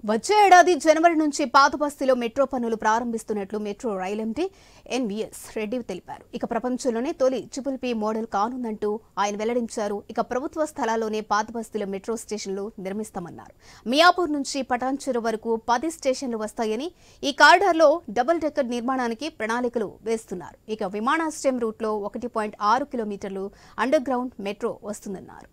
వచ్చే ఏడాది జనవరి నుంచి పాతబస్తీలో మెట్రో పనులు ప్రారంభిస్తున్నట్లు metro rail MD NVS Reddy తెలిపారు. ఇక ప్రపంచంలోనే తొలి ట్రిపుల్-పీ మోడల్ కానుందంటూ ఆయన వెల్లడించారు. ఇక ప్రభుత్వ స్థలాల్లోనే పాతబస్తీలో మెట్రో స్టేషన్లు నిర్మిస్తామన్నారు. మియాపూర్ నుంచి పటాన్చెరు వరకు 10 స్టేషన్లు వస్తాయని, ఈ కారిడార్లో డబుల్ డెక్కర్ నిర్మాణానికి ప్రణాళికలు వేస్తున్నారు. ఇక విమానాశ్రయం రూట్లో 1.6 కిలోమీటర్లు అండర్ గ్రౌండ్ మెట్రో వస్తుందన్నారు.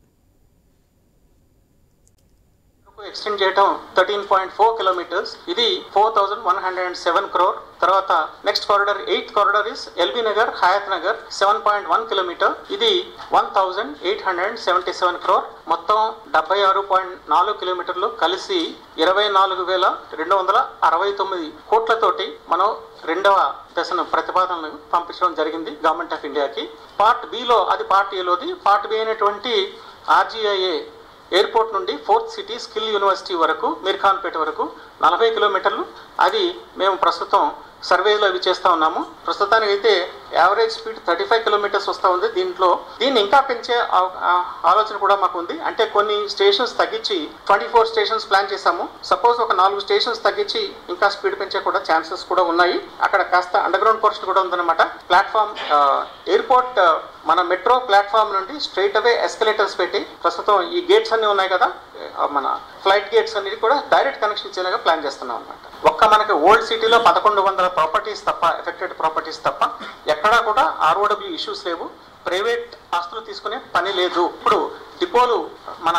ఎక్స్టెండ్ చేయడం 13.4 కిలోమీటర్స్. ఇది 4107 crore. తర్వాత next corridor 8th corridor is LB Nagar Hayath Nagar 7.1 kilometre. ఇది 1877 crore. మొత్తం 76.4 కిలోమీటర్లు కలిసి 24,269 కోట్లతోటి మనం రెండవ దశను ప్రతిపాదనలు పంపించడం జరిగింది గవర్నమెంట్ ఆఫ్ ఇండియాకి. పార్ట్ బిలో, అది పార్ట్ ఏలోది. పార్ట్ బి అయినటువంటి ఆర్జీఐఏ ఎయిర్పోర్ట్ నుండి 4th సిటీ స్కిల్ యూనివర్సిటీ వరకు, మీర్ఖాన్పేట వరకు 40 కిలోమీటర్లు. అది మేము ప్రస్తుతం సర్వేలో ఇవి చేస్తూ ఉన్నాము. ప్రస్తుతానికి అయితే యావరేజ్ స్పీడ్ 35 కిలోమీటర్స్ వస్తూ ఉంది. దీన్ని ఇంకా పెంచే ఆలోచన కూడా మాకు ఉంది. అంటే కొన్ని స్టేషన్స్ తగ్గించి 24 స్టేషన్స్ ప్లాన్ చేశాము. సపోజ్ ఒక 4 స్టేషన్స్ తగ్గించి ఇంకా స్పీడ్ పెంచే కూడా ఛాన్సెస్ కూడా ఉన్నాయి. అక్కడ కాస్త అండర్ గ్రౌండ్ పోర్షన్ కూడా ఉందన్నమాట. ప్లాట్ఫామ్ ఎయిర్పోర్ట్ మన మెట్రో ప్లాట్ఫామ్ నుండి స్ట్రైట్ అవే ఎస్కలేటర్స్ పెట్టి, ప్రస్తుతం ఈ గేట్స్ అన్ని ఉన్నాయి కదా, మన ఫ్లైట్ గేట్స్ అన్నిటి కూడా డైరెక్ట్ కనెక్షన్ ఇచ్చేలాగా ప్లాన్ చేస్తున్నాం అనమాట. ఒక్క మనకి ఓల్డ్ సిటీలో 1100 ప్రాపర్టీస్ తప్ప, ఎఫెక్టెడ్ ప్రాపర్టీస్ తప్ప ఎక్కడా కూడా ROW ఇష్యూస్ లేవు. ప్రైవేట్ ఆస్తులు తీసుకునే పని లేదు. ఇప్పుడు డిపోలు మన